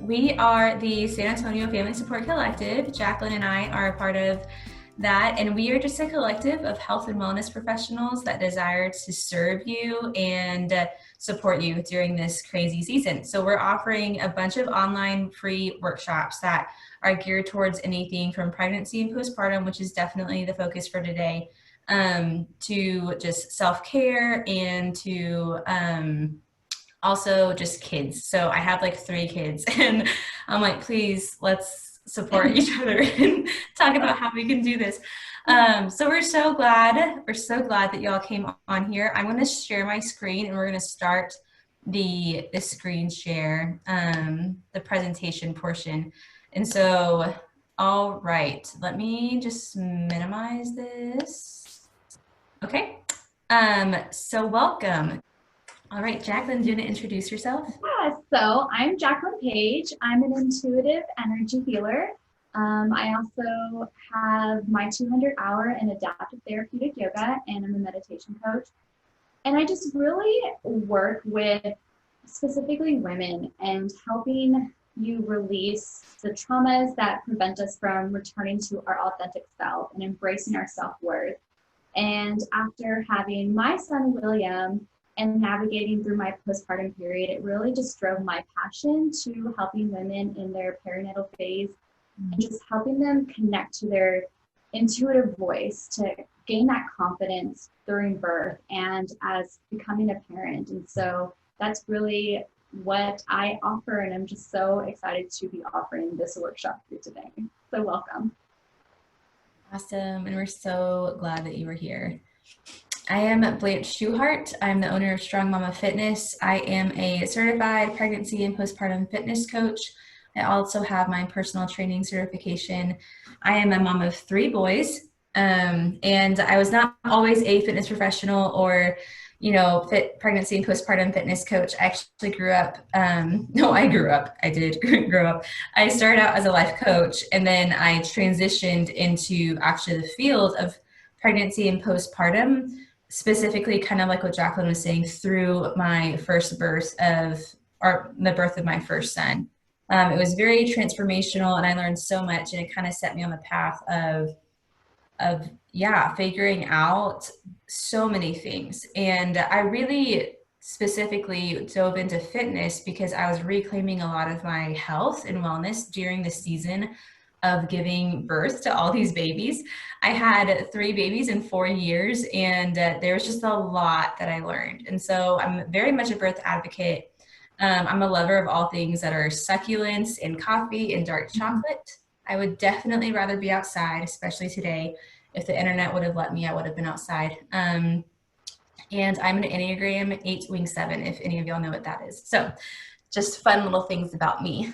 We are the San Antonio Family Support Collective. Jacquelyn and I are a part of that, and we are just a collective of health and wellness professionals that desire to serve you and support you during this crazy season. So we're offering a bunch of online free workshops that are geared towards anything from pregnancy and postpartum, which is definitely the focus for today, to just self-care and to also just kids. So I have like 3 kids and I'm like, please, let's support each other and talk about how we can do this. So we're so glad that y'all came on here. I'm going to share my screen and we're going to start the screen share, the presentation portion. And so, all right, let me just minimize this. Okay. So welcome. All right, Jacquelyn, do you want to introduce yourself? Yeah, so I'm Jacquelyn Paige. I'm an intuitive energy healer. I also have my 200-hour in adaptive therapeutic yoga, and I'm a meditation coach. And I just really work with specifically women and helping you release the traumas that prevent us from returning to our authentic self and embracing our self-worth. And after having my son, William, and navigating through my postpartum period, it really just drove my passion to helping women in their perinatal phase and just helping them connect to their intuitive voice to gain that confidence during birth and as becoming a parent. And so that's really what I offer, and I'm just so excited to be offering this workshop here today. So welcome. Awesome, and we're so glad that you were here. I am Blanche Schuchardt. I'm the owner of Strong Momma Fitness. I am a certified pregnancy and postpartum fitness coach. I also have my personal training certification. I am a mom of 3 boys, and I was not always a fitness professional or, pregnancy and postpartum fitness coach. I actually grew up. I did grow up. I started out as a life coach, and then I transitioned into actually the field of pregnancy and postpartum, specifically kind of like what Jacquelyn was saying, through my first birth the birth of my first son. It was very transformational and I learned so much, and it kind of set me on the path of figuring out so many things. And I really specifically dove into fitness because I was reclaiming a lot of my health and wellness during the season of giving birth to all these babies. I had 3 babies in 4 years, and there was just a lot that I learned. And so I'm very much a birth advocate. I'm a lover of all things that are succulents and coffee and dark chocolate. I would definitely rather be outside, especially today. If the internet would have let me, I would have been outside. And I'm an Enneagram 8 wing 7, if any of y'all know what that is. So just fun little things about me.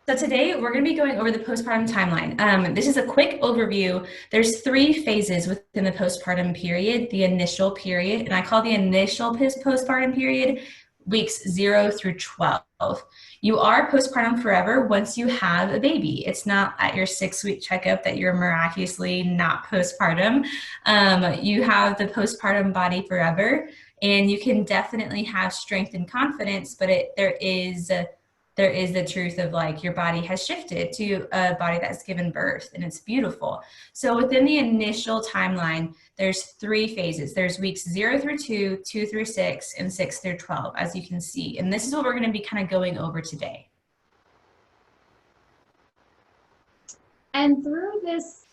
So today we're going to be going over the postpartum timeline. This is a quick overview. There's 3 phases within the postpartum period. The initial period, and I call the initial postpartum period weeks 0 through 12. You are postpartum forever once you have a baby. It's not at your 6-week checkup that you're miraculously not postpartum. You have the postpartum body forever, and you can definitely have strength and confidence, but there is the truth of like your body has shifted to a body that's given birth, and it's beautiful. So within the initial timeline, there's 3 phases. There's weeks 0 through 2, 2 through 6, and 6 through 12, as you can see. And this is what we're going to be kind of going over today. And through this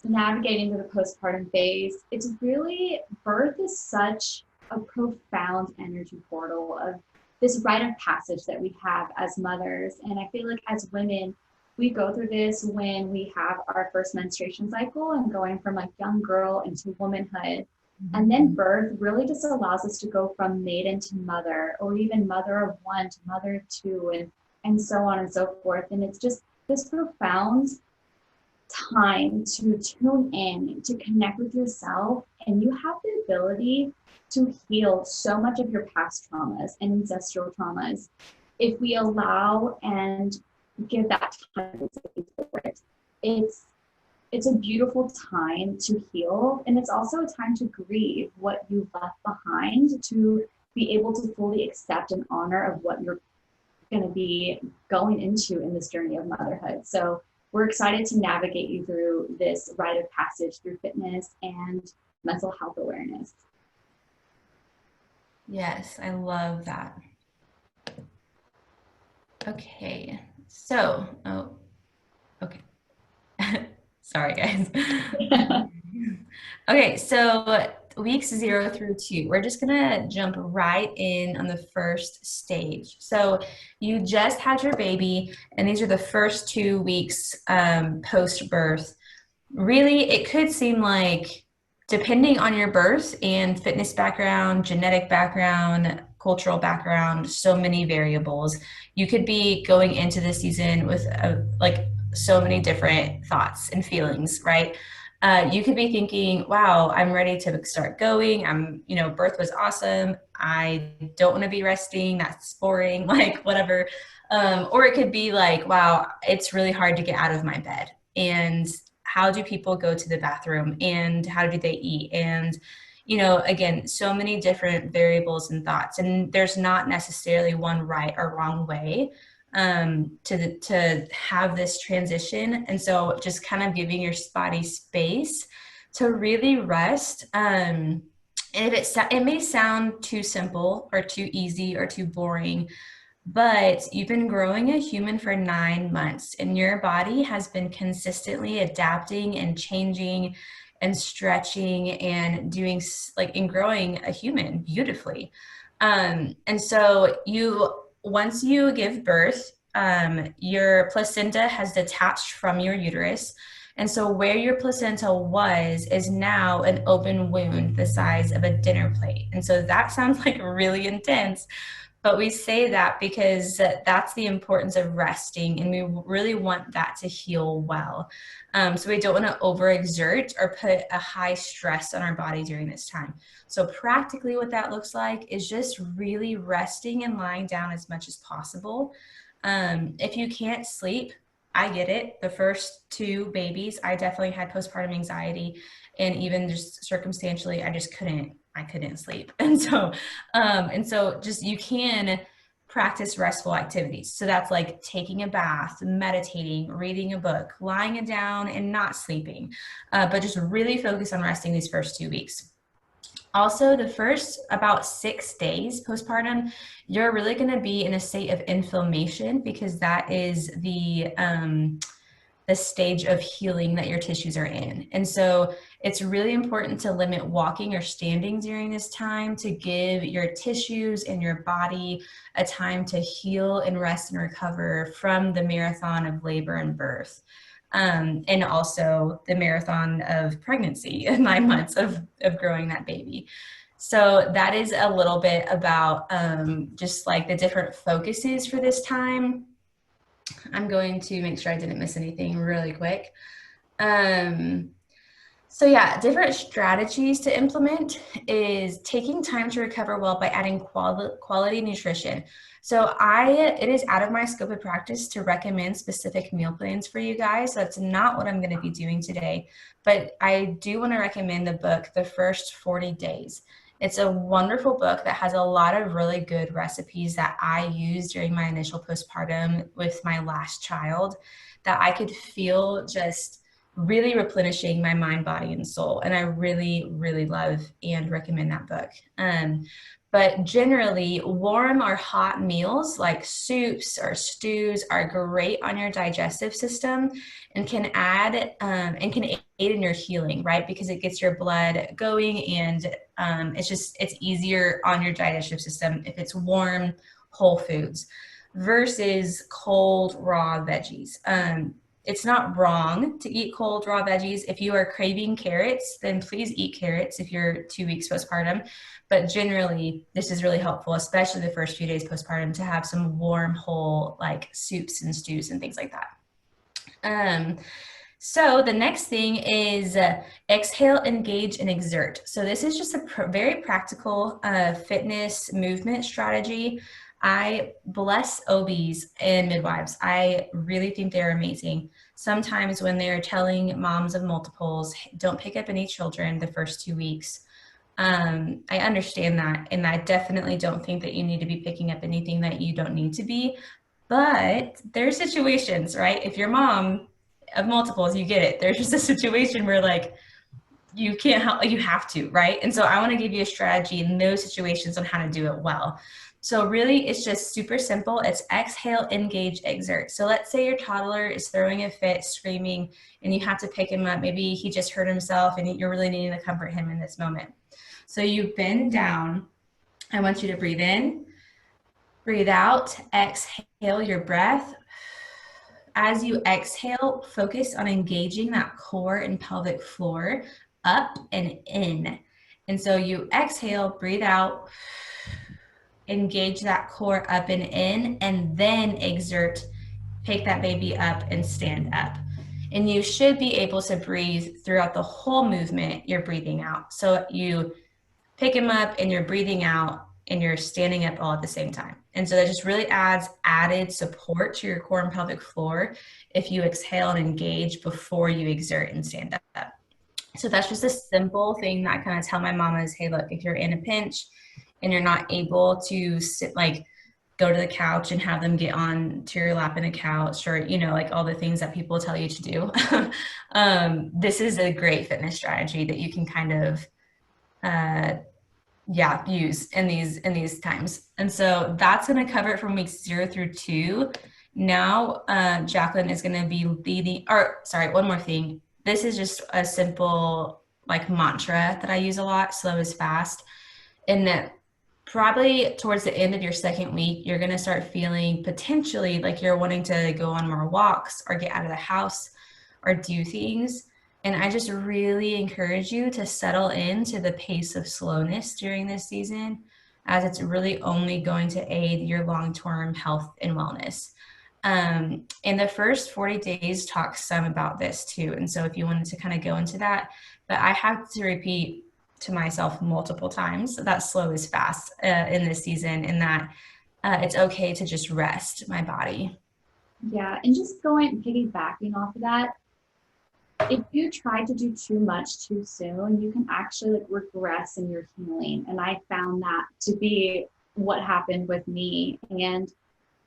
navigating through the postpartum phase, it's really, birth is such a profound energy portal of this rite of passage that we have as mothers. And I feel like as women, we go through this when we have our first menstruation cycle and going from like young girl into womanhood. And then birth really just allows us to go from maiden to mother, or even mother of 1 to mother of 2, and so on and so forth. And it's just this profound time to tune in, to connect with yourself, and you have the ability to heal so much of your past traumas and ancestral traumas if we allow and give that time for it. It's a beautiful time to heal, and it's also a time to grieve what you've left behind, to be able to fully accept and honor of what you're going to be going into in this journey of motherhood. So we're excited to navigate you through this rite of passage through fitness and mental health awareness. Yes, I love that. Okay, so, oh, okay. Sorry, guys. Okay, so weeks 0 through 2, we're just gonna jump right in on the first stage. So you just had your baby, and these are the first 2 weeks post-birth. Really, it could seem like, depending on your birth and fitness background, genetic background, cultural background, so many variables, you could be going into the season with like so many different thoughts and feelings, right? You could be thinking, wow, I'm ready to start going. Birth was awesome. I don't want to be resting. That's boring, like whatever. Or it could be like, wow, it's really hard to get out of my bed. And how do people go to the bathroom, and how do they eat? And again, so many different variables and thoughts, and there's not necessarily one right or wrong way to have this transition. And so just kind of giving your body space to really rest. And if it may sound too simple or too easy or too boring, but you've been growing a human for 9 months, and your body has been consistently adapting and changing and stretching and doing and growing a human beautifully. And so once you give birth, your placenta has detached from your uterus. And so where your placenta was is now an open wound the size of a dinner plate. And so that sounds like really intense, but we say that because that's the importance of resting, and we really want that to heal well. So we don't want to overexert or put a high stress on our body during this time. So practically what that looks like is just really resting and lying down as much as possible. If you can't sleep, I get it. The first 2 babies, I definitely had postpartum anxiety, and even just circumstantially, I couldn't sleep. And so just, you can practice restful activities. So that's like taking a bath, meditating, reading a book, lying down and not sleeping, but just really focus on resting these first 2 weeks. Also, the first about 6 days postpartum, you're really going to be in a state of inflammation, because that is the stage of healing that your tissues are in. And so it's really important to limit walking or standing during this time, to give your tissues and your body a time to heal and rest and recover from the marathon of labor and birth. And also the marathon of pregnancy and 9 months of growing that baby. So that is a little bit about just like the different focuses for this time. I'm going to make sure I didn't miss anything really quick. So yeah, different strategies to implement is taking time to recover well by adding quality nutrition. So it is out of my scope of practice to recommend specific meal plans for you guys. That's not what I'm going to be doing today, but I do want to recommend the book, The First 40 Days. It's a wonderful book that has a lot of really good recipes that I used during my initial postpartum with my last child, that I could feel just really replenishing my mind, body, and soul. And I really, really love and recommend that book. But generally, warm or hot meals like soups or stews are great on your digestive system, and can aid in your healing, right? Because it gets your blood going, and it's easier on your digestive system if it's warm, whole foods versus cold, raw veggies. It's not wrong to eat cold, raw veggies. If you are craving carrots, then please eat carrots if you're 2 weeks postpartum. But generally, this is really helpful, especially the first few days postpartum, to have some warm, whole, like soups and stews and things like that. So the next thing is exhale, engage, and exert. So this is just a very practical fitness movement strategy. I bless OBs and midwives. I really think they're amazing. Sometimes when they're telling moms of multiples, don't pick up any children the first 2 weeks, I understand that, and I definitely don't think that you need to be picking up anything that you don't need to be. But there's situations, right? If you're mom of multiples, you get it. There's just a situation where like you can't help, you have to, right? And so I want to give you a strategy in those situations on how to do it well. So really it's just super simple. It's exhale, engage, exert. So let's say your toddler is throwing a fit, screaming, and you have to pick him up. Maybe he just hurt himself and you're really needing to comfort him in this moment. So you bend down. I want you to breathe in, breathe out, exhale your breath. As you exhale, focus on engaging that core and pelvic floor up and in. And so you exhale, breathe out, engage that core up and in, and then exert, pick that baby up and stand up. And you should be able to breathe throughout the whole movement. You're breathing out. So you pick him up and you're breathing out and you're standing up all at the same time. And so that just really adds added support to your core and pelvic floor if you exhale and engage before you exert and stand up. So that's just a simple thing that I kind of tell my mamas, hey, look, if you're in a pinch and you're not able to sit, like go to the couch and have them get on to your lap in the couch, or, you know, like all the things that people tell you to do. This is a great fitness strategy that you can kind of, use in these times. And so that's going to cover it from weeks 0 through 2. Now, Jacquelyn is going to be leading, or sorry, one more thing. This is just a simple like mantra that I use a lot, slow is fast. And that probably towards the end of your second week, you're going to start feeling potentially like you're wanting to go on more walks or get out of the house or do things. And I just really encourage you to settle into the pace of slowness during this season, as it's really only going to aid your long-term health and wellness. And the first 40 days talks some about this too. And so if you wanted to kind of go into that, but I have to repeat to myself multiple times that slow is fast in this season, and that it's okay to just rest my body. Yeah, and just piggybacking off of that, if you try to do too much too soon, you can actually like regress in your healing. And I found that to be what happened with me. And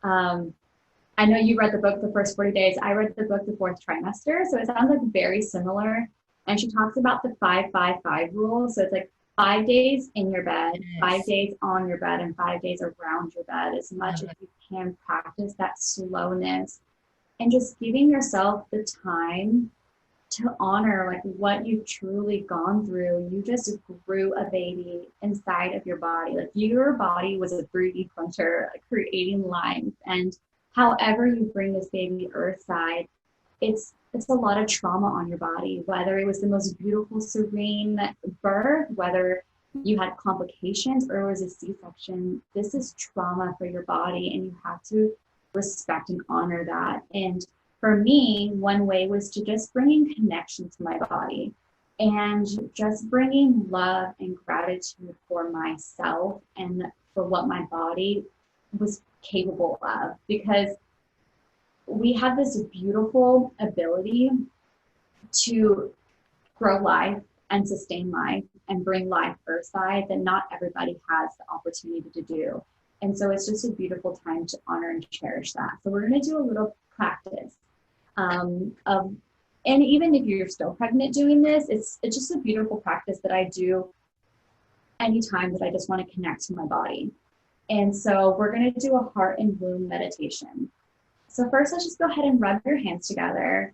I know you read the book, The First 40 Days. I read the book, The Fourth Trimester. So it sounds like very similar. And she talks about the 5-5-5 rule. So it's like 5 days in your bed, Yes. 5 days on your bed, and 5 days around your bed. As much as you can practice that slowness and just giving yourself the time to honor like what you've truly gone through. You just grew a baby inside of your body. Like your body was a 3D printer creating life. And however you bring this baby earthside, it's a lot of trauma on your body, whether it was the most beautiful, serene birth, whether you had complications or it was a C-section. This is trauma for your body, and you have to respect and honor that. And for me, one way was to just bring in connection to my body and just bringing love and gratitude for myself and for what my body was capable of, because we have this beautiful ability to grow life and sustain life and bring life earthside that not everybody has the opportunity to do. And so it's just a beautiful time to honor and cherish that. So we're going to do a little practice and even if you're still pregnant doing this, it's just a beautiful practice that I do anytime that I just want to connect to my body. And so we're going to do a heart and womb meditation. So first, let's just go ahead and rub your hands together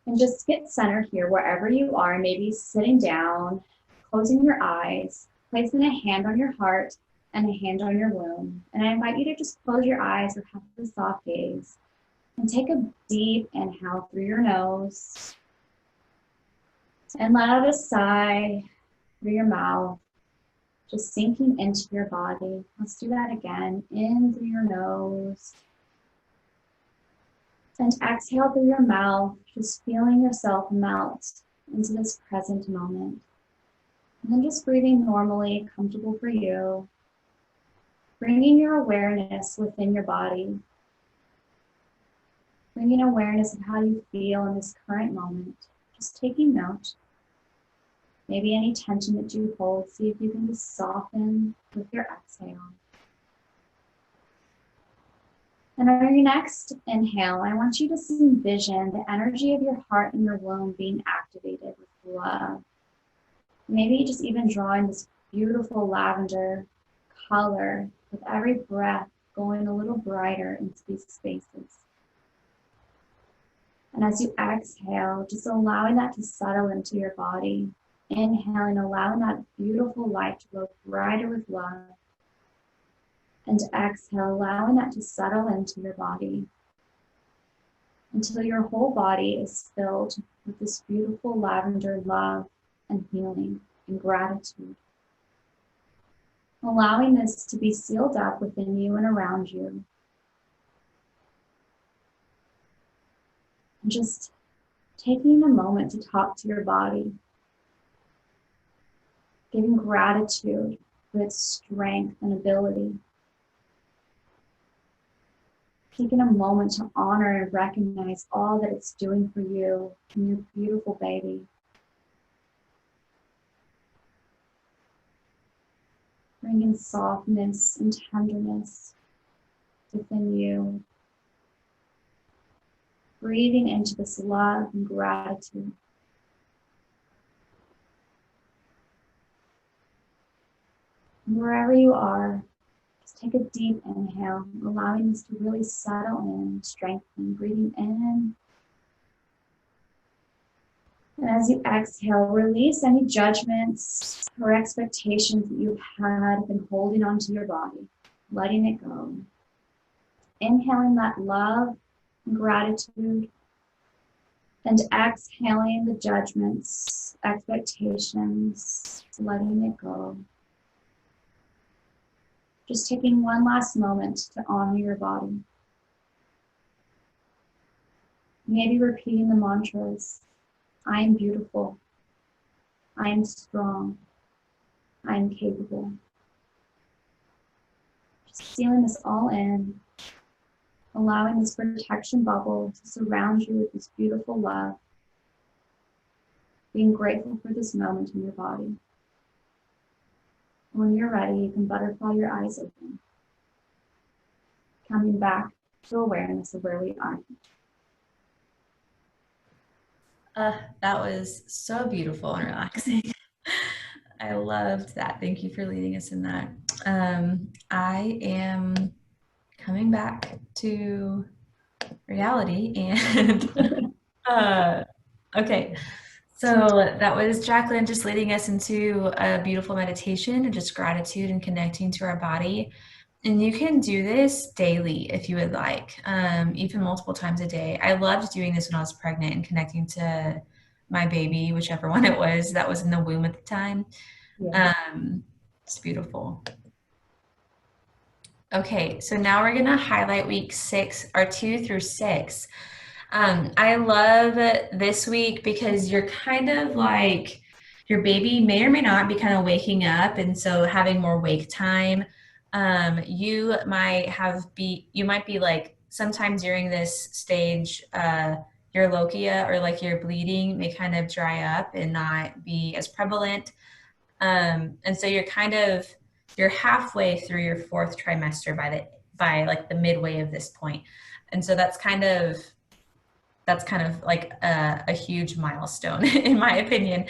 and just get centered here wherever you are, maybe sitting down, closing your eyes, placing a hand on your heart and a hand on your womb. And I invite you to just close your eyes or have a soft gaze and take a deep inhale through your nose and let out a sigh through your mouth, just sinking into your body. Let's do that again. In through your nose and exhale through your mouth, just feeling yourself melt into this present moment. And then just breathing normally, comfortable for you, bringing your awareness within your body, bringing awareness of how you feel in this current moment, just taking note. Maybe any tension that you hold, see if you can just soften with your exhale. And on your next inhale, I want you to envision the energy of your heart and your womb being activated with love. Maybe just even drawing this beautiful lavender color with every breath, going a little brighter into these spaces. And as you exhale, just allowing that to settle into your body. Inhaling, allowing that beautiful light to grow brighter with love. And exhale, allowing that to settle into your body until your whole body is filled with this beautiful lavender love and healing and gratitude. Allowing this to be sealed up within you and around you. And just taking a moment to talk to your body, giving gratitude for its strength and ability. Taking a moment to honor and recognize all that it's doing for you and your beautiful baby. Bringing softness and tenderness within you. Breathing into this love and gratitude. And wherever you are, just take a deep inhale, allowing this to really settle in, strengthen, breathing in. And as you exhale, release any judgments or expectations that you've had been holding onto your body, letting it go. Inhaling that love and gratitude, and exhaling the judgments, expectations, letting it go. Just taking one last moment to honor your body. Maybe repeating the mantras, I am beautiful, I am strong, I am capable. Just sealing this all in, allowing this protection bubble to surround you with this beautiful love, being grateful for this moment in your body. When you're ready, you can butterfly your eyes open, coming back to awareness of where we are. That was so beautiful and relaxing. I loved that. Thank you for leading us in that. I am coming back to reality and okay. So that was Jacquelyn just leading us into a beautiful meditation and just gratitude and connecting to our body. And you can do this daily if you would like, even multiple times a day. I loved doing this when I was pregnant and connecting to my baby, whichever one it was that was in the womb at the time. Yeah. It's beautiful. Okay, so now we're going to highlight week 6 or 2 through 6. I love this week because you're kind of like, your baby may or may not be kind of waking up, and so having more wake time. You might be like, sometimes during this stage, your lochia or like your bleeding may kind of dry up and not be as prevalent. And so you're halfway through your 4th trimester by like the midway of this point. And so that's kind of like a huge milestone in my opinion.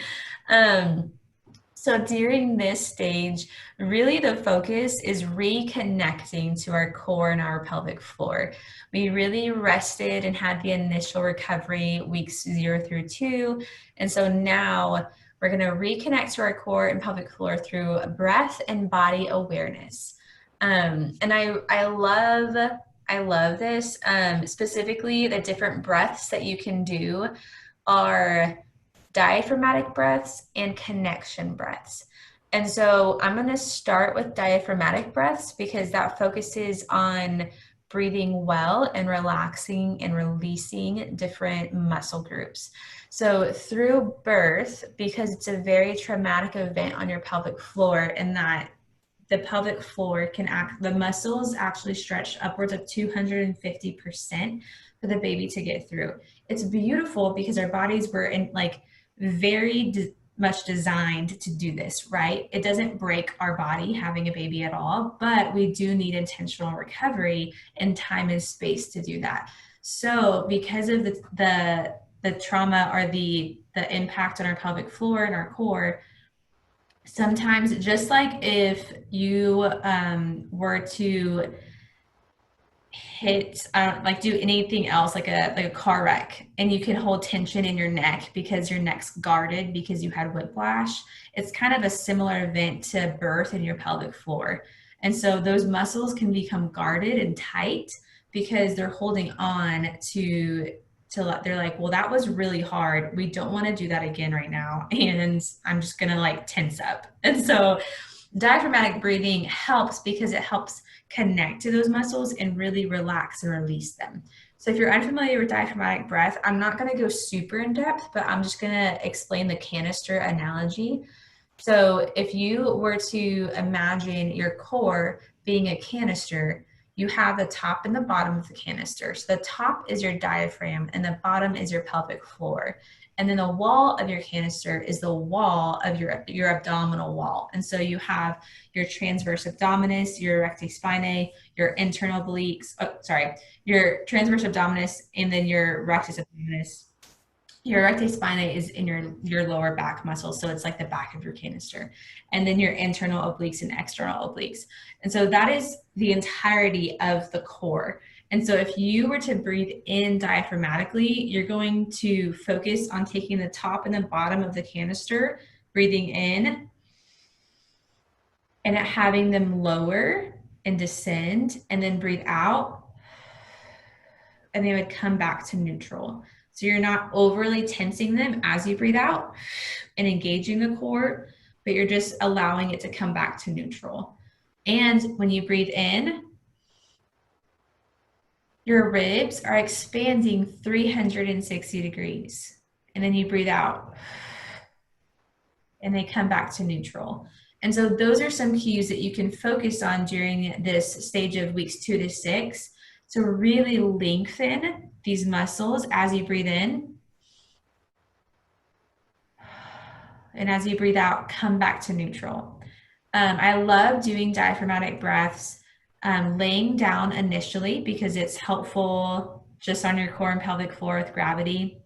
So during this stage, really the focus is reconnecting to our core and our pelvic floor. We really rested and had the initial recovery weeks 0 through 2. And so now we're going to reconnect to our core and pelvic floor through breath and body awareness. And I love this. Specifically, the different breaths that you can do are diaphragmatic breaths and connection breaths. And so I'm going to start with diaphragmatic breaths because that focuses on breathing well and relaxing and releasing different muscle groups. So through birth, because it's a very traumatic event on your pelvic floor, and that the pelvic floor the muscles actually stretch upwards of 250% for the baby to get through. It's beautiful because our bodies were in like very much designed to do this, right? It doesn't break our body having a baby at all, but we do need intentional recovery and time and space to do that. So because of the trauma or the impact on our pelvic floor and our core, sometimes just like if you were to hit like do anything else like a car wreck and you can hold tension in your neck because your neck's guarded because you had whiplash, it's kind of a similar event to birth in your pelvic floor. And so those muscles can become guarded and tight because they're holding on to they're like, well, that was really hard, we don't want to do that again right now, and I'm just gonna like tense up. And so diaphragmatic breathing helps because it helps connect to those muscles and really relax and release them. So if you're unfamiliar with diaphragmatic breath, I'm not going to go super in depth, but I'm just going to explain the canister analogy. So if you were to imagine your core being a canister, you have the top and the bottom of the canister. So the top is your diaphragm and the bottom is your pelvic floor. And then the wall of your canister is the wall of your abdominal wall. And so you have your transverse abdominis, your recti spinae, your internal obliques, your transverse abdominis, and then your rectus abdominis. Your recti spinae is in your lower back muscles, so it's like the back of your canister, and then your internal obliques and external obliques. And so that is the entirety of the core. And so if you were to breathe in diaphragmatically, you're going to focus on taking the top and the bottom of the canister, breathing in, and having them lower and descend, and then breathe out, and they would come back to neutral. So you're not overly tensing them as you breathe out and engaging the core, but you're just allowing it to come back to neutral. And when you breathe in, your ribs are expanding 360 degrees. And then you breathe out and they come back to neutral. And so those are some cues that you can focus on during this stage of weeks 2 to 6 to really lengthen these muscles as you breathe in. And as you breathe out, come back to neutral. I love doing diaphragmatic breaths laying down initially because it's helpful just on your core and pelvic floor with gravity.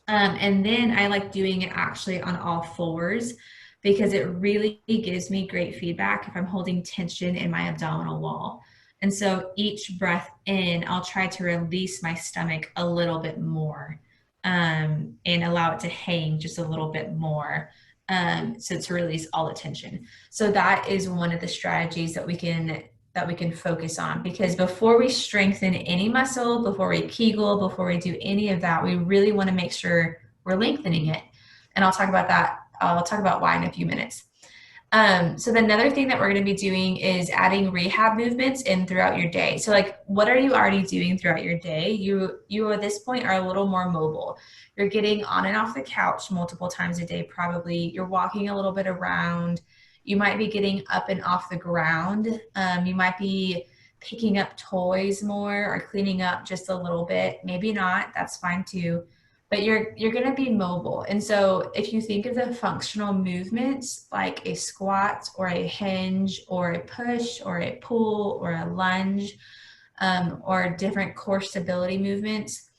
And then I like doing it actually on all fours because it really gives me great feedback if I'm holding tension in my abdominal wall. And so each breath in, I'll try to release my stomach a little bit more and allow it to hang just a little bit more so to release all the tension. So that is one of the strategies that we can focus on, because before we strengthen any muscle, before we Kegel, before we do any of that, we really want to make sure we're lengthening it. And I'll talk about that. I'll talk about why in a few minutes. So another thing that we're going to be doing is adding rehab movements in throughout your day. So like, what are you already doing throughout your day? You at this point are a little more mobile. You're getting on and off the couch multiple times a day, probably. You're walking a little bit around. You might be getting up and off the ground. You might be picking up toys more or cleaning up just a little bit. Maybe not, that's fine too. But you're going to be mobile. And so if you think of the functional movements like a squat or a hinge or a push or a pull or a lunge or different core stability movements,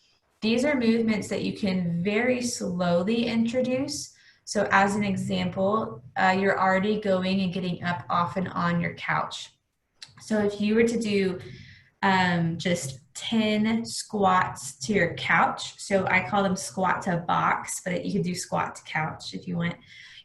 these are movements that you can very slowly introduce. So as an example, you're already going and getting up off and on your couch. So if you were to do just 10 squats to your couch. So I call them squat to box, but you could do squat to couch if you want.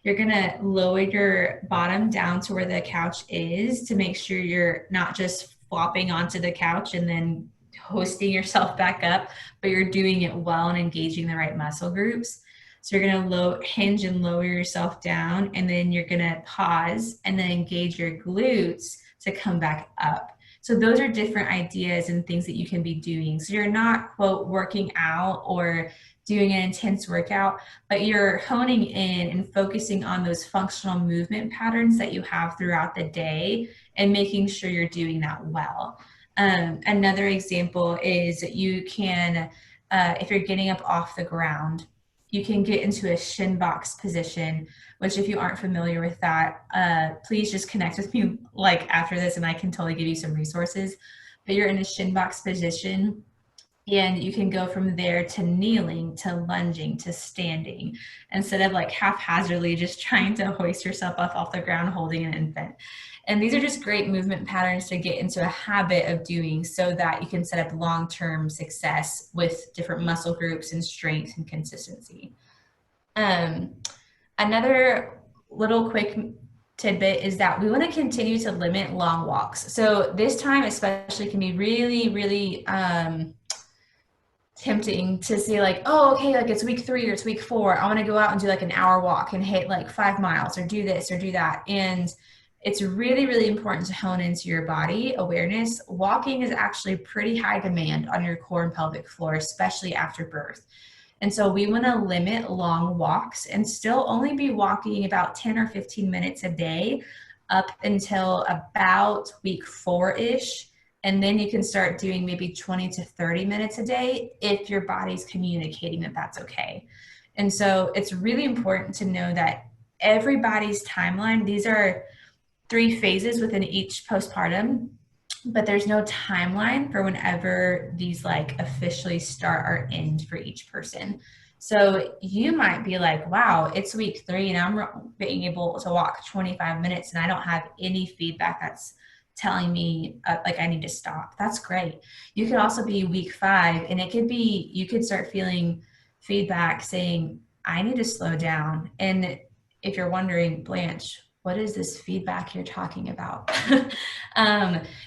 You're going to lower your bottom down to where the couch is to make sure you're not just flopping onto the couch and then hoisting yourself back up, but you're doing it well and engaging the right muscle groups. So you're going to hinge and lower yourself down, and then you're going to pause and then engage your glutes to come back up. So those are different ideas and things that you can be doing. So you're not, quote, working out or doing an intense workout, but you're honing in and focusing on those functional movement patterns that you have throughout the day and making sure you're doing that well. Another example is you can, if you're getting up off the ground, you can get into a shin box position, which if you aren't familiar with that, please just connect with me like after this and I can totally give you some resources. But you're in a shin box position and you can go from there to kneeling, to lunging, to standing, instead of like haphazardly just trying to hoist yourself up off the ground holding an infant. And these are just great movement patterns to get into a habit of doing so that you can set up long-term success with different muscle groups and strength and consistency. Another little quick tidbit is that we want to continue to limit long walks. So this time especially can be really, really tempting to say like, oh, okay, like it's week 3 or it's week 4. I want to go out and do like an hour walk and hit like 5 miles or do this or do that. And it's really, really important to hone into your body awareness. Walking is actually pretty high demand on your core and pelvic floor, especially after birth. And so we want to limit long walks and still only be walking about 10 or 15 minutes a day up until about week 4-ish. And then you can start doing maybe 20 to 30 minutes a day if your body's communicating that that's okay. And so it's really important to know that everybody's timeline, these are 3 phases within each postpartum, but there's no timeline for whenever these like officially start or end for each person. So you might be like, wow, it's week 3 and I'm being able to walk 25 minutes and I don't have any feedback that's telling me like I need to stop. That's great. You could also be week 5 and it could be, you could start feeling feedback saying, I need to slow down. And if you're wondering, Blanche, what is this feedback you're talking about?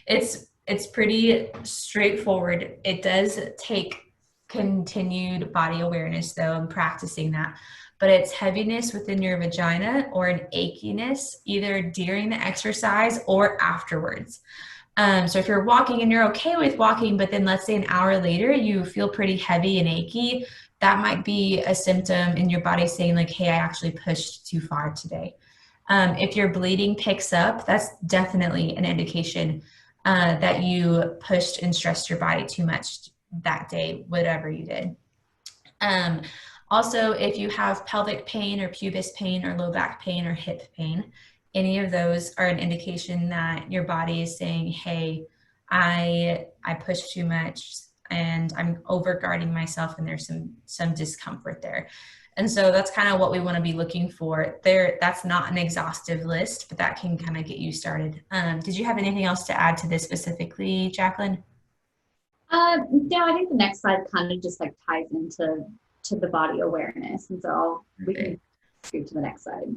It's pretty straightforward. It does take continued body awareness though, and practicing that. But it's heaviness within your vagina or an achiness either during the exercise or afterwards. So if you're walking and you're okay with walking, but then let's say an hour later you feel pretty heavy and achy, that might be a symptom in your body saying like, hey, I actually pushed too far today. If your bleeding picks up, that's definitely an indication that you pushed and stressed your body too much that day, whatever you did. Also, if you have pelvic pain or pubis pain or low back pain or hip pain, any of those are an indication that your body is saying, hey, I pushed too much and I'm overguarding myself and there's some discomfort there. And so that's kind of what we want to be looking for there. That's not an exhaustive list, but that can kind of get you started. Did you have anything else to add to this specifically, Jacquelyn? No, I think the next slide kind of just like ties into the body awareness. And so we can scoot to the next slide.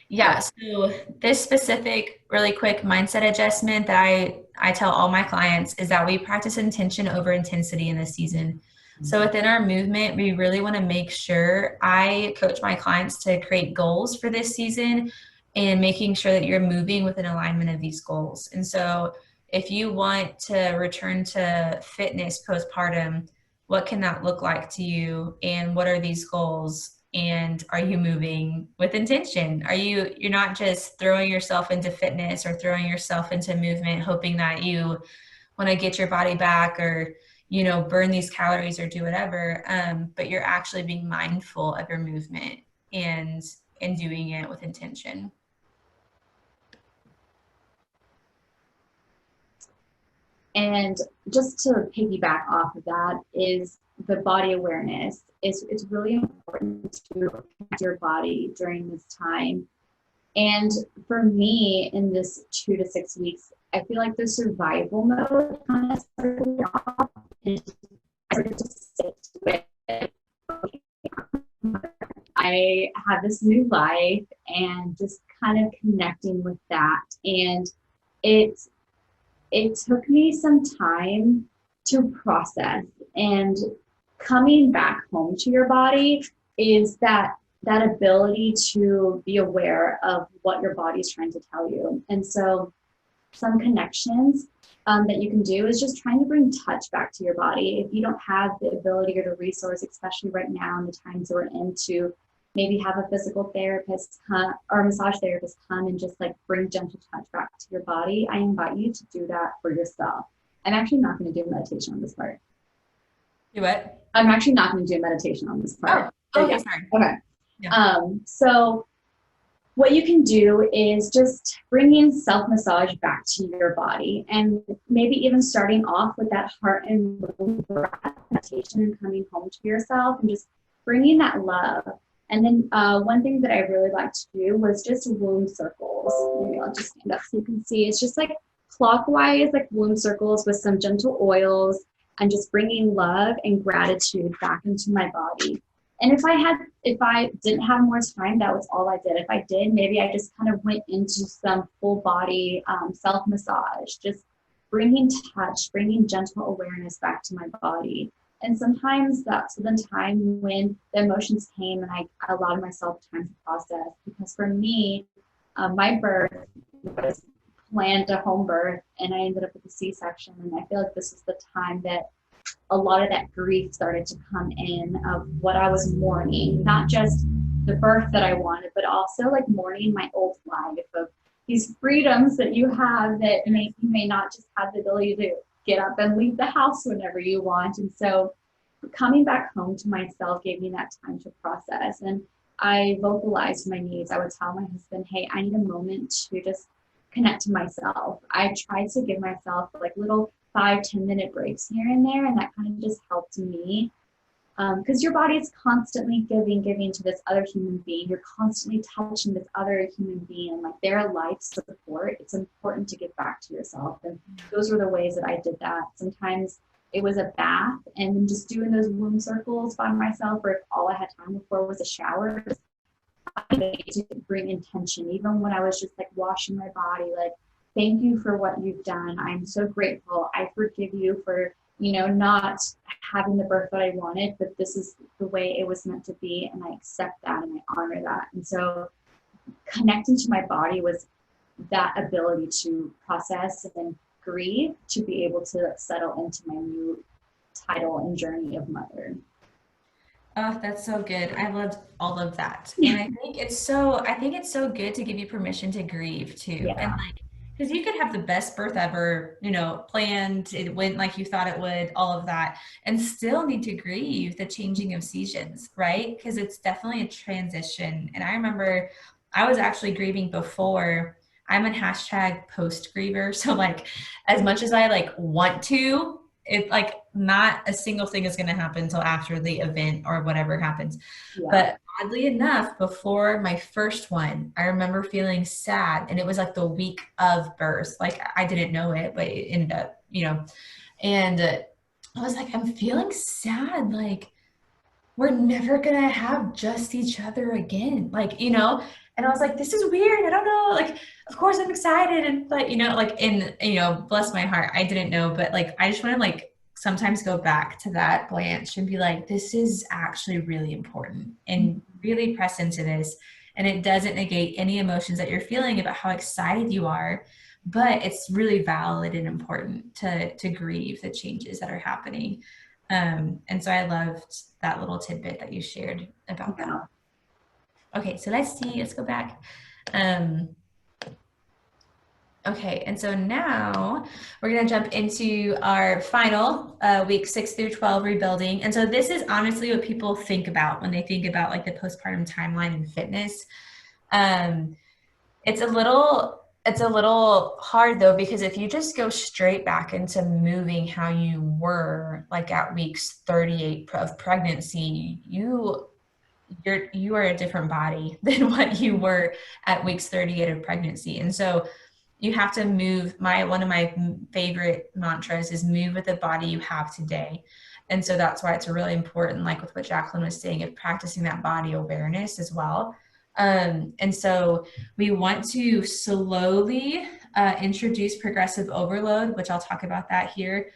Yeah, so this specific really quick mindset adjustment that I tell all my clients is that we practice intention over intensity in this season. So within our movement, we really want to make sure I coach my clients to create goals for this season and making sure that you're moving with an alignment of these goals. And so if you want to return to fitness postpartum, what can that look like to you? And what are these goals? And are you moving with intention? You're not just throwing yourself into fitness or throwing yourself into movement, hoping that you want to get your body back or, burn these calories or do whatever. But you're actually being mindful of your movement and doing it with intention. And just to piggyback off of that is the body awareness. It's really important to connect your body during this time. And for me, in this 2 to 6 weeks, I feel like the survival mode kind of started off and I started to sit with, okay, I have this new life and just kind of connecting with that. And it took me some time to process, and coming back home to your body is that ability to be aware of what your body is trying to tell you. And so some connections that you can do is just trying to bring touch back to your body. If you don't have the ability or the resource, especially right now in the times we're in, to maybe have a physical therapist come or a massage therapist come and just like bring gentle touch back to your body, I invite you to do that for yourself. I'm actually not going to do meditation on this part. Do what? I'm actually not going to do meditation on this part. But Okay, yeah, sorry. okay. Yeah. So what you can do is just bringing self massage back to your body, and maybe even starting off with that heart and womb breath meditation and coming home to yourself and just bringing that love. And then one thing that I really like to do was just womb circles. Maybe I'll just stand up so you can see. It's just like clockwise, like womb circles with some gentle oils and just bringing love and gratitude back into my body. And if I didn't have more time, that was all I did. If I did, maybe I just kind of went into some full body self massage, just bringing touch, bringing gentle awareness back to my body. And sometimes that's the time when the emotions came and I allowed myself time to process. Because for me, my birth was planned a home birth and I ended up with a C-section. And I feel like this is the time that a lot of that grief started to come in of what I was mourning, not just the birth that I wanted, but also like mourning my old life of these freedoms that you have that you may not just have the ability to get up and leave the house whenever you want. And so coming back home to myself gave me that time to process. And I vocalized my needs. I would tell my husband, hey, I need a moment to just connect to myself. I tried to give myself like little 5-10 minute breaks here and there, and that kind of just helped me because your body is constantly giving to this other human being. You're constantly touching this other human being, like their life support. It's important to give back to yourself, and those were the ways that I did that. Sometimes it was a bath and then just doing those womb circles by myself, or if all I had time for was a shower, to bring intention. Even when I was just like washing my body, like, thank you for what you've done. I'm so grateful. I forgive you for, not having the birth that I wanted, but this is the way it was meant to be. And I accept that and I honor that. And so connecting to my body was that ability to process and grieve, to be able to settle into my new title and journey of mother. Oh, that's so good. I loved all of that. And I think it's so good to give you permission to grieve too. And Yeah. like, because you could have the best birth ever, planned, it went like you thought it would, all of that, and still need to grieve the changing of seasons, right? Because it's definitely a transition. And I remember I was actually grieving before. I'm a hashtag post griever. So like as much as I like want to, it like not a single thing is going to happen until after the event or whatever happens. Yeah. But oddly enough, before my first one, I remember feeling sad, and it was like the week of birth. Like I didn't know it, but it ended up, and I was like, I'm feeling sad. Like we're never gonna have just each other again. Like, and I was like, this is weird. I don't know. Like, of course I'm excited. And, but, like, bless my heart, I didn't know. But, like, I just want to, like, sometimes go back to that, Blanche, and be like, this is actually really important and really press into this. And it doesn't negate any emotions that you're feeling about how excited you are. But it's really valid and important to grieve the changes that are happening. And so I loved that little tidbit that you shared about that. Yeah. Okay, so let's go back. Um, okay, and so now we're gonna jump into our final week 6 through 12 rebuilding. And so this is honestly what people think about when they think about like the postpartum timeline in fitness. Um, it's a little hard though, because if you just go straight back into moving how you were like at weeks 38 of pregnancy, you are a different body than what you were at weeks 38 of pregnancy. And so you have to move. One of my favorite mantras is move with the body you have today. And so that's why it's really important, like with what Jacquelyn was saying, of practicing that body awareness as well. And so we want to slowly introduce progressive overload, which I'll talk about that here.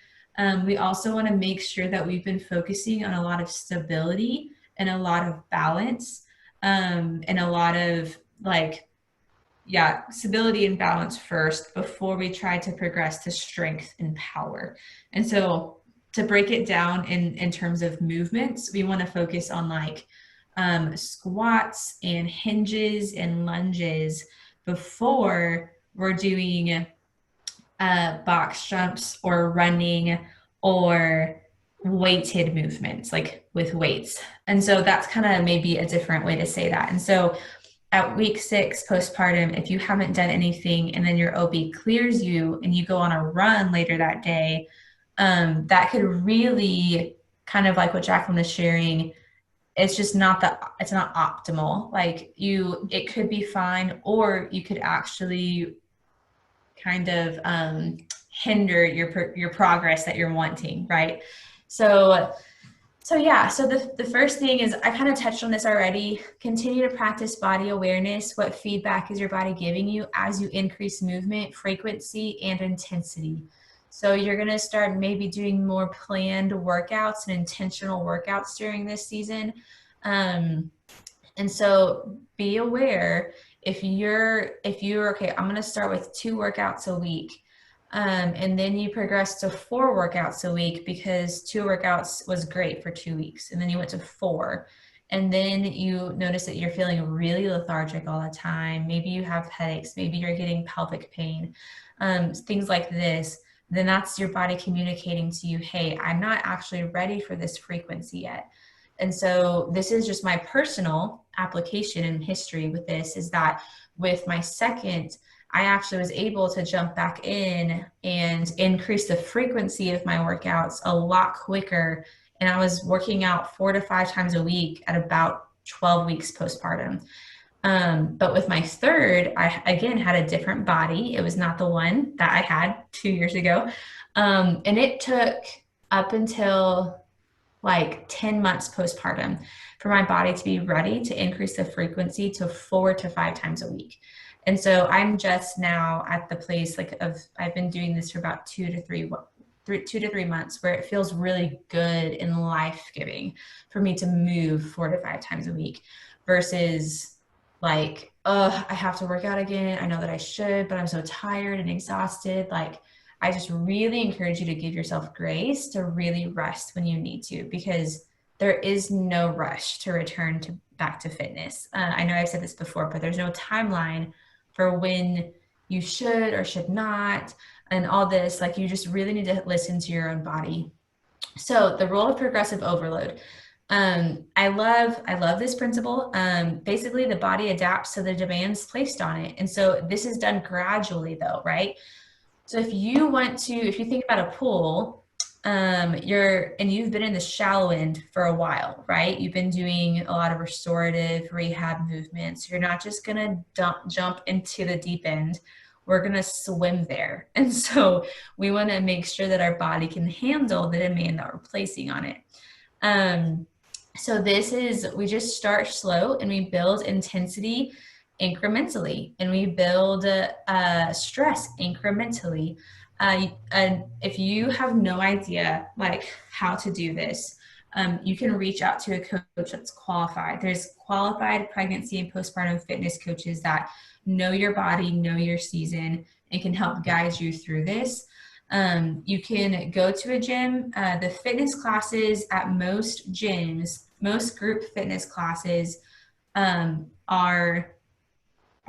We also want to make sure that we've been focusing on a lot of stability and a lot of balance, and a lot of like, yeah, stability and balance first before we try to progress to strength and power. And so to break it down in terms of movements, we want to focus on like squats and hinges and lunges before we're doing box jumps or running or weighted movements, like with weights. And so that's kind of maybe a different way to say that. And so at week 6 postpartum, if you haven't done anything and then your OB clears you and you go on a run later that day, that could really kind of like what Jacquelyn is sharing. It's just not it's not optimal. Like it could be fine, or you could actually kind of hinder your progress that you're wanting, right? So yeah, so the first thing is, I kind of touched on this already. Continue to practice body awareness. What feedback is your body giving you as you increase movement, frequency, and intensity? So you're going to start maybe doing more planned workouts and intentional workouts during this season. And so be aware, if you're okay, I'm going to start with 2 workouts a week. And then you progress to 4 workouts a week, because 2 workouts was great for 2 weeks. And then you went to 4. And then you notice that you're feeling really lethargic all the time. Maybe you have headaches. Maybe you're getting pelvic pain, things like this. Then that's your body communicating to you, hey, I'm not actually ready for this frequency yet. And so this is just my personal application and history with this, is that with my second, I actually was able to jump back in and increase the frequency of my workouts a lot quicker. And I was working out 4 to 5 times a week at about 12 weeks postpartum. But with my third, I again had a different body. It was not the one that I had 2 years ago. And it took up until like 10 months postpartum for my body to be ready to increase the frequency to 4 to 5 times a week. And so I'm just now at the place I've been doing this for about 2 to 3 months, where it feels really good and life-giving for me to move 4 to 5 times a week, versus like, oh, I have to work out again. I know that I should, but I'm so tired and exhausted. Like, I just really encourage you to give yourself grace to really rest when you need to, because there is no rush to return back to fitness. I know I've said this before, but there's no timeline for when you should or should not, and all this. Like, you just really need to listen to your own body. So the role of progressive overload. I love this principle. Basically, the body adapts to the demands placed on it. And so this is done gradually, though, right? So if you think about a pool, you've been in the shallow end for a while, right? You've been doing a lot of restorative rehab movements. You're not just gonna jump into the deep end. We're gonna swim there. And so we want to make sure that our body can handle the demand that we're placing on it. So we just start slow and we build intensity incrementally, and we build stress incrementally. And if you have no idea like how to do this, you can reach out to a coach that's qualified. There's qualified pregnancy and postpartum fitness coaches that know your body, know your season, and can help guide you through this. You can go to a gym. The fitness classes at most gyms, most group fitness classes, are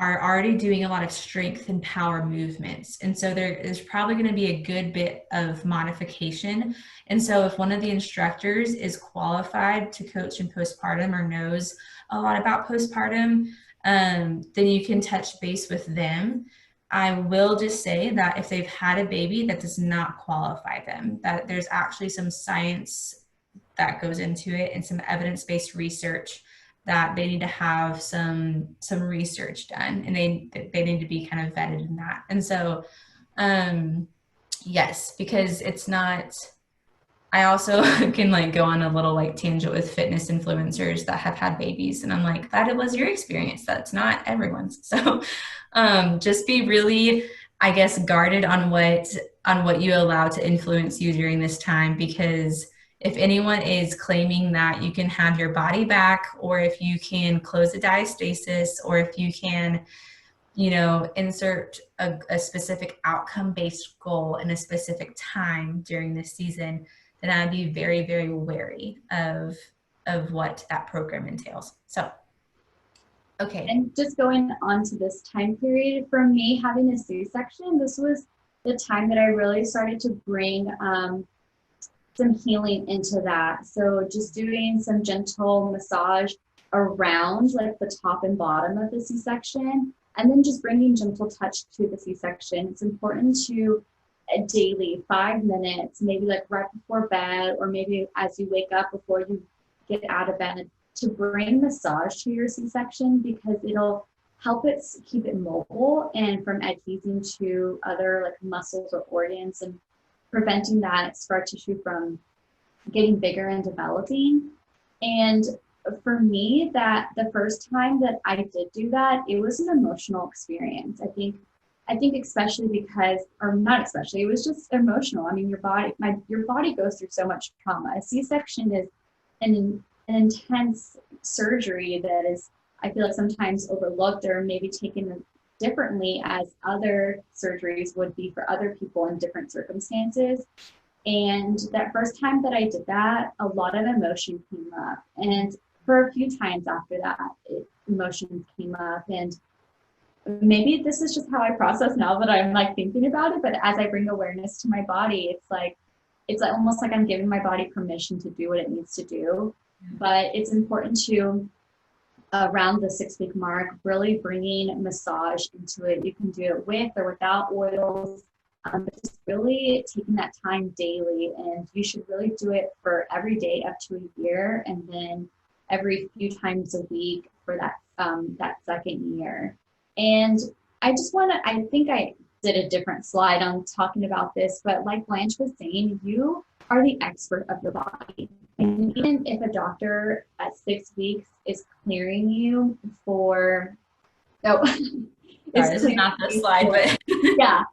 already doing a lot of strength and power movements. And so there's probably going to be a good bit of modification. And so if one of the instructors is qualified to coach in postpartum or knows a lot about postpartum, then you can touch base with them. I will just say that if they've had a baby, that does not qualify them, that there's actually some science that goes into it and some evidence-based research that they need to have some research done, and they need to be kind of vetted in that. And so yes, because it's not, I also can like go on a little like tangent with fitness influencers that have had babies, and I'm like, that was your experience, that's not everyone's. So just be really, I guess, guarded on what you allow to influence you during this time, because if anyone is claiming that you can have your body back, or if you can close a diastasis, or if you can, insert a specific outcome-based goal in a specific time during this season, then I'd be very, very wary of what that program entails. So, okay. And just going on to this time period, for me having a C-section, this was the time that I really started to bring some healing into that. So just doing some gentle massage around like the top and bottom of the C-section, and then just bringing gentle touch to the C-section. It's important to daily 5 minutes, maybe like right before bed, or maybe as you wake up before you get out of bed, to bring massage to your C-section, because it'll help it keep it mobile and from adhesing to other like muscles or organs, and preventing that scar tissue from getting bigger and developing. And for me, that the first time that I did do that, it was an emotional experience. I think especially because, or not especially, it was just emotional. I mean, your body goes through so much trauma. A C-section is an intense surgery that is, I feel like, sometimes overlooked or maybe taken differently as other surgeries would be for other people in different circumstances. And that first time that I did that, a lot of emotion came up. And for a few times after that, emotions came up. And maybe this is just how I process now that I'm like thinking about it. But as I bring awareness to my body, it's like almost like I'm giving my body permission to do what it needs to do. But it's important to, around the 6-week mark, really bringing massage into it. You can do it with or without oils, but just really taking that time daily. And you should really do it for every day up to a year, and then every few times a week for that second year. And I just want to, I think I did a different slide on talking about this, but like Blanche was saying, you are the expert of your body. And even if a doctor at 6 weeks is clearing you for, oh, Sorry, this is not the slide, but yeah,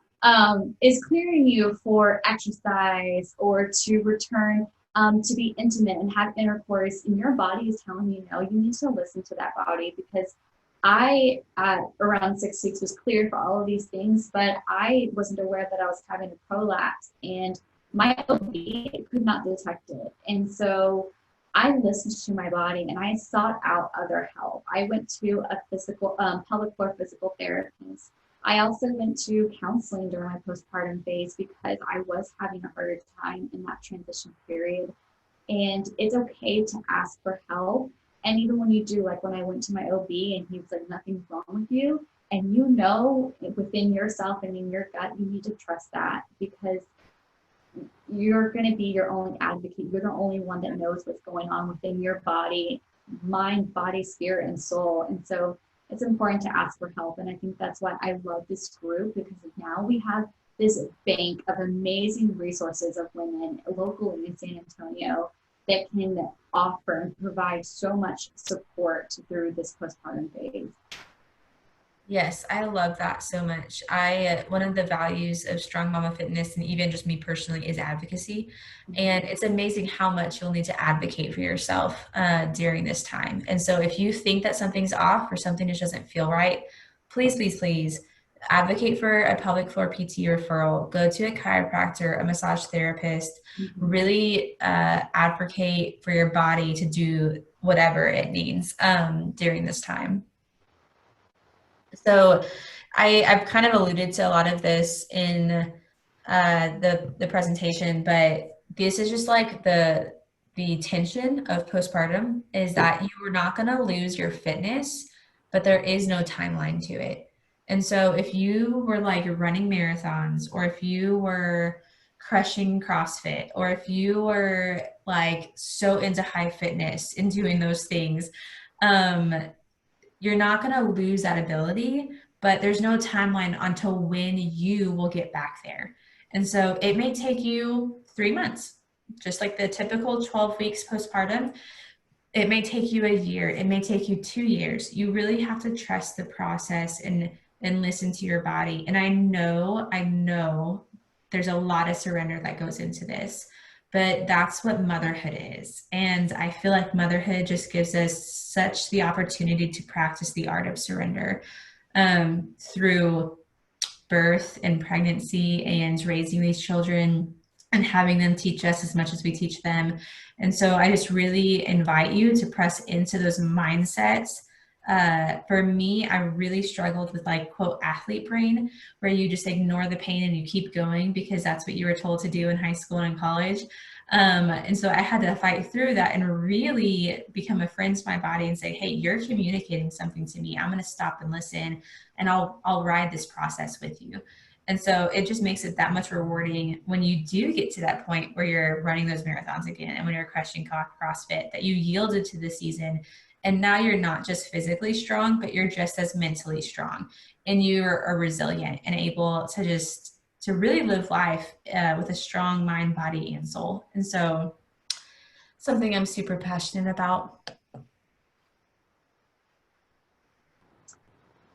is clearing you for exercise or to return to be intimate and have intercourse, and your body is telling you no, you need to listen to that body. Because I, at around 6 weeks, was cleared for all of these things, but I wasn't aware that I was having a prolapse, and my OB could not detect it. And so I listened to my body and I sought out other help. I went to a pelvic floor physical therapist. I also went to counseling during my postpartum phase because I was having a harder time in that transition period. And it's okay to ask for help. And even when you do, like when I went to my OB and he was like, nothing's wrong with you, and you know within yourself and in your gut, you need to trust that, because you're going to be your only advocate. You're the only one that knows what's going on within your body, mind, body, spirit, and soul. And so it's important to ask for help. And I think that's why I love this group, because now we have this bank of amazing resources of women locally in San Antonio that can offer and provide so much support through this postpartum phase. Yes, I love that so much. One of the values of Strong Mama Fitness, and even just me personally, is advocacy. And it's amazing how much you'll need to advocate for yourself during this time. And so if you think that something's off or something just doesn't feel right, please, please, please advocate for a pelvic floor PT referral. Go to a chiropractor, a massage therapist. Really advocate for your body to do whatever it needs during this time. So I've kind of alluded to a lot of this in the presentation, but this is just like the tension of postpartum is that you are not going to lose your fitness, but there is no timeline to it. And so if you were like running marathons, or if you were crushing CrossFit, or if you were like so into high fitness and doing those things, you're not going to lose that ability, but there's no timeline until when you will get back there. And so it may take you 3 months, just like the typical 12 weeks postpartum. It may take you a year. It may take you 2 years. You really have to trust the process and listen to your body. And I know there's a lot of surrender that goes into this, but that's what motherhood is. And I feel like motherhood just gives us such the opportunity to practice the art of surrender through birth and pregnancy and raising these children and having them teach us as much as we teach them. And so I just really invite you to press into those mindsets. For me, I really struggled with like, quote, athlete brain, where you just ignore the pain and you keep going because that's what you were told to do in high school and in college. And so I had to fight through that and really become a friend to my body and say, hey, you're communicating something to me. I'm going to stop and listen, and I'll ride this process with you. And so it just makes it that much rewarding when you do get to that point where you're running those marathons again, and when you're crushing CrossFit, that you yielded to the season. And now you're not just physically strong, but you're just as mentally strong, and you are resilient and able to just to really live life with a strong mind, body, and soul. And so something I'm super passionate about.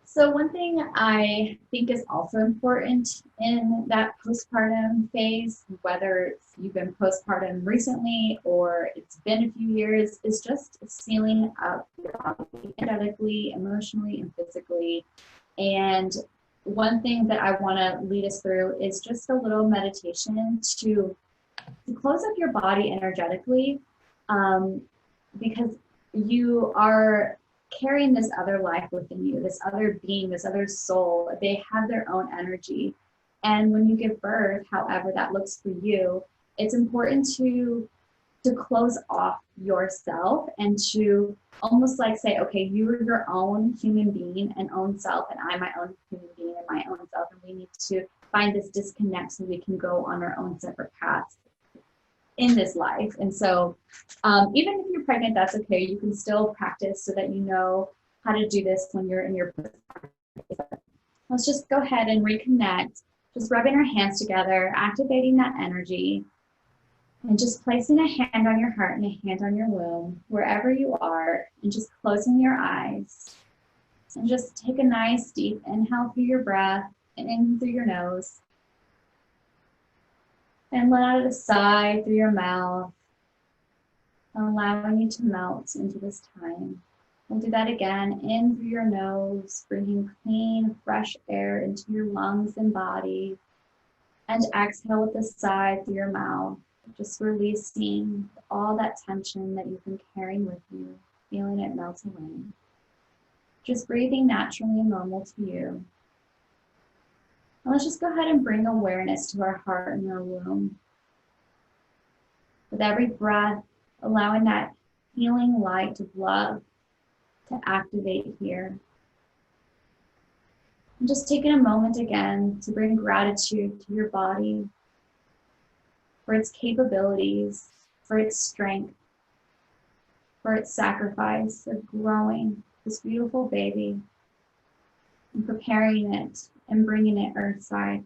So one thing I think is also important in that postpartum phase, whether you've been postpartum recently or it's been a few years, is just sealing up your body energetically, emotionally, and physically. And one thing that I want to lead us through is just a little meditation to close up your body energetically, because you are carrying this other life within you, this other being, this other soul. They have their own energy. And when you give birth, however that looks for you, it's important to close off yourself and to almost like say, okay, you are your own human being and own self, and I'm my own human being and my own self, and we need to find this disconnect so we can go on our own separate paths in this life. And so even if you're pregnant, that's okay. You can still practice so that you know how to do this when you're in your postpartum. Let's just go ahead and reconnect, just rubbing our hands together, activating that energy, and just placing a hand on your heart and a hand on your womb, wherever you are, and just closing your eyes. And just take a nice deep inhale through your breath and in through your nose. And let out a sigh through your mouth, allowing you to melt into this time. We'll do that again, in through your nose, bringing clean, fresh air into your lungs and body. And exhale with a sigh through your mouth, just releasing all that tension that you've been carrying with you, feeling it melt away. Just breathing naturally and normal to you. And let's just go ahead and bring awareness to our heart and our womb. With every breath, allowing that healing light of love to activate here. And just taking a moment again to bring gratitude to your body for its capabilities, for its strength, for its sacrifice of growing this beautiful baby and preparing it and bringing it earthside.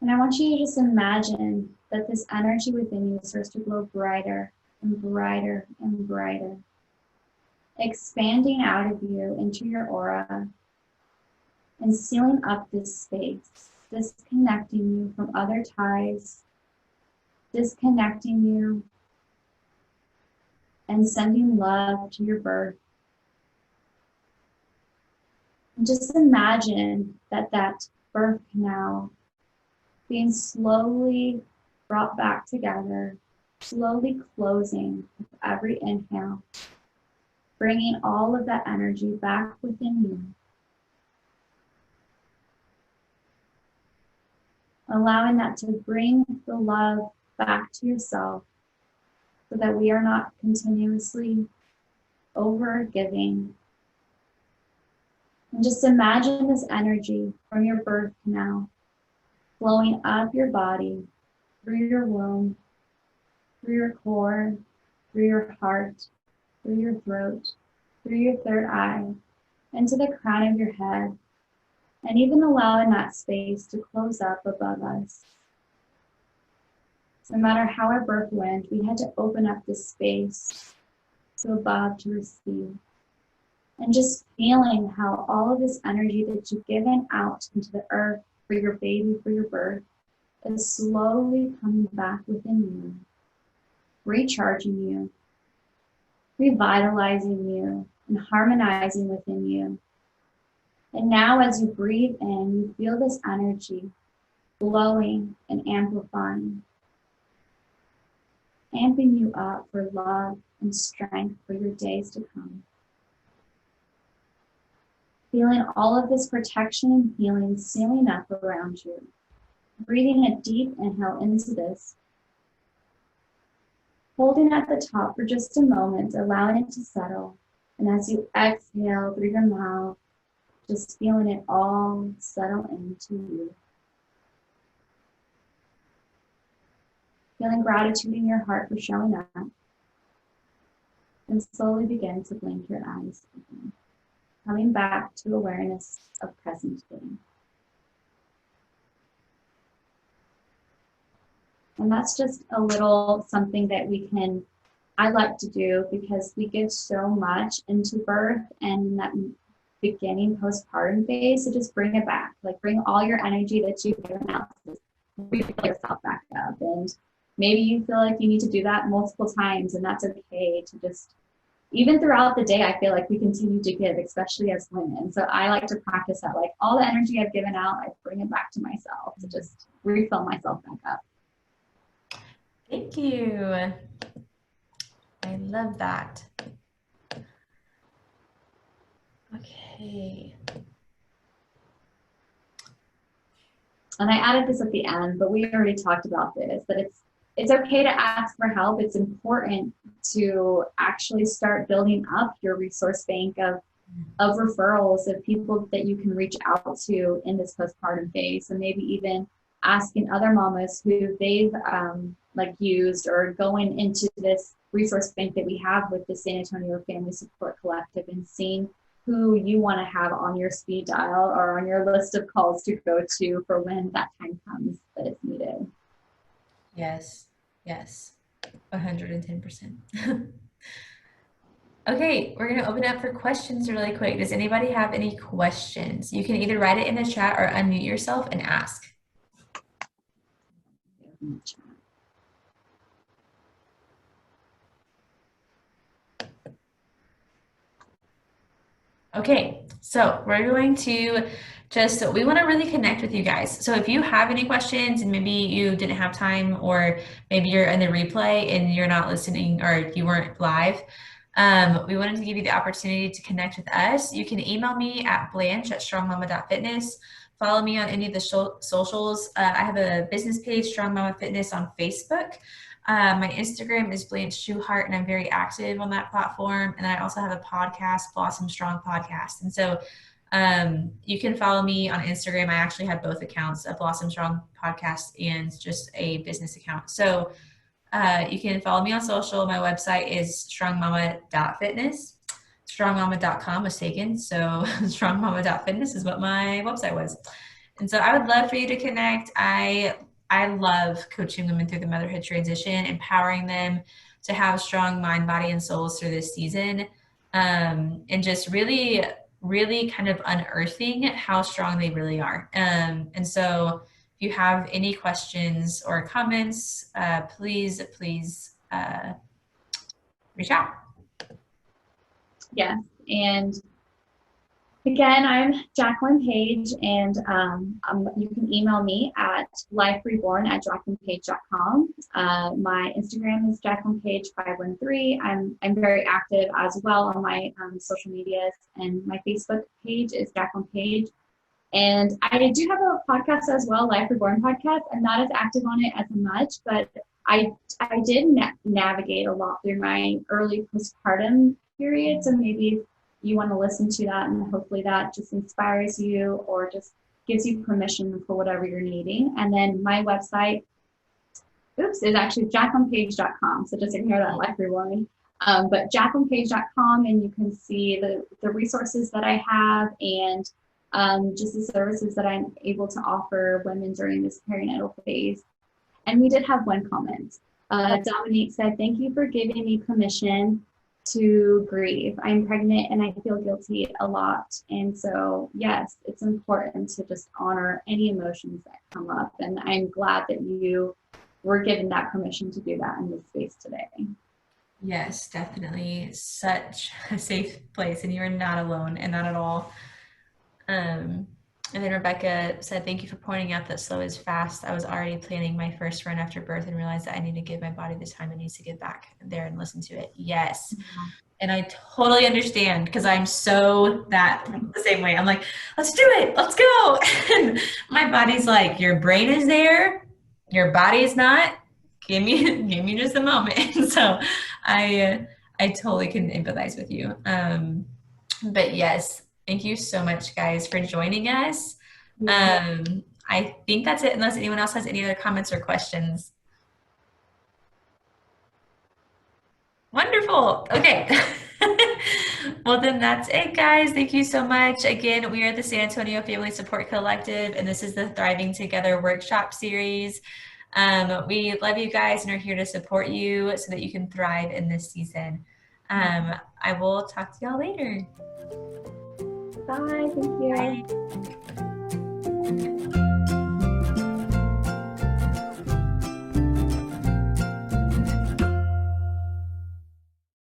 And I want you to just imagine that this energy within you starts to glow brighter and brighter and brighter, expanding out of you into your aura and sealing up this space, disconnecting you from other ties, disconnecting you and sending love to your birth. And just imagine that birth canal being slowly brought back together, slowly closing with every inhale, bringing all of that energy back within you. Allowing that to bring the love back to yourself so that we are not continuously over-giving. And just imagine this energy from your birth canal flowing up your body, through your womb, through your core, through your heart, through your throat, through your third eye, into the crown of your head, and even allowing that space to close up above us. No matter how our birth went, we had to open up this space to above to receive. And just feeling how all of this energy that you've given out into the earth for your baby, for your birth, is slowly coming back within you, recharging you, revitalizing you, and harmonizing within you. And now as you breathe in, you feel this energy glowing and amplifying, amping you up for love and strength for your days to come. Feeling all of this protection and healing sealing up around you. breathing a deep inhale into this, holding at the top for just a moment, allowing it to settle. And as you exhale through your mouth, just feeling it all settle into you. Feeling gratitude in your heart for showing up. And slowly begin to blink your eyes again, coming back to awareness of present day. And that's just a little something that I like to do, because we give so much into birth and that beginning postpartum phase. So just bring it back, like bring all your energy that you've given out, refill yourself back up. And maybe you feel like you need to do that multiple times, and that's okay. To just, even throughout the day, I feel like we continue to give, especially as women. So I like to practice that, like all the energy I've given out, I bring it back to myself to just refill myself back up. Thank you. I love that. Okay. And I added this at the end, but we already talked about this, that it's okay to ask for help. It's important to actually start building up your resource bank of referrals, of people that you can reach out to in this postpartum phase, and maybe even asking other mamas who they've like used, or going into this resource bank that we have with the San Antonio Family Support Collective, and seeing who you want to have on your speed dial or on your list of calls to go to for when that time comes that it's needed. Yes, 110%. Okay, we're going to open up for questions really quick. Does anybody have any questions? You can either write it in the chat or unmute yourself and ask. Okay, so we're going to we want to really connect with you guys. So if you have any questions and maybe you didn't have time, or maybe you're in the replay and you're not listening, or you weren't live, we wanted to give you the opportunity to connect with us. You can email me at blanche@strongmomma.fitness. Follow me on any of the socials. I have a business page, Strong Momma Fitness, on Facebook. My Instagram is Blanche Schuchardt, and I'm very active on that platform. And I also have a podcast, Blossom Strong Podcast. And so you can follow me on Instagram. I actually have both accounts, a Blossom Strong Podcast and just a business account. So you can follow me on social. My website is strongmomma.fitness. Strongmomma.com was taken, so strongmomma.fitness is what my website was. And so I would love for you to connect. I love coaching women through the motherhood transition, empowering them to have strong mind, body, and souls through this season, and just really, really kind of unearthing how strong they really are. And so if you have any questions or comments, please reach out. Yes, and again, I'm Jacquelyn Paige, and you can email me at lifereborn@jacquelynpaige.com. My Instagram is Jacquelyn Paige 513. I'm very active as well on my social medias, and my Facebook page is Jacquelyn Paige. And I do have a podcast as well, Life Reborn podcast. I'm not as active on it as much, but I did navigate a lot through my early postpartum period. So maybe you want to listen to that, and hopefully that just inspires you or just gives you permission for whatever you're needing. And then my website, is actually jacquelynpaige.com. So just ignore that, Life Reborn. But jacquelynpaige.com, and you can see the resources that I have, and just the services that I'm able to offer women during this perinatal phase. And we did have one comment. Dominique said, "Thank you for giving me permission to grieve. I'm pregnant and I feel guilty a lot." And so, yes, it's important to just honor any emotions that come up. And I'm glad that you were given that permission to do that in this space today. Yes, definitely. Such a safe place, and you are not alone, and not at all. And then Rebecca said, "Thank you for pointing out that slow is fast. I was already planning my first run after birth and realized that I need to give my body the time it needs to get back there and listen to it." Yes. And I totally understand because I'm so that the same way. I'm like, let's do it, let's go. And my body's like, your brain is there, your body is not. Give me just a moment. So I totally can empathize with you. But yes, thank you so much, guys, for joining us. Yeah. I think that's it, unless anyone else has any other comments or questions. Wonderful. Okay. Well, then that's it, guys. Thank you so much. Again, we are the San Antonio Family Support Collective, and this is the Thriving Together workshop series. We love you guys and are here to support you so that you can thrive in this season. I will talk to y'all later. Bye. Thank you. Bye.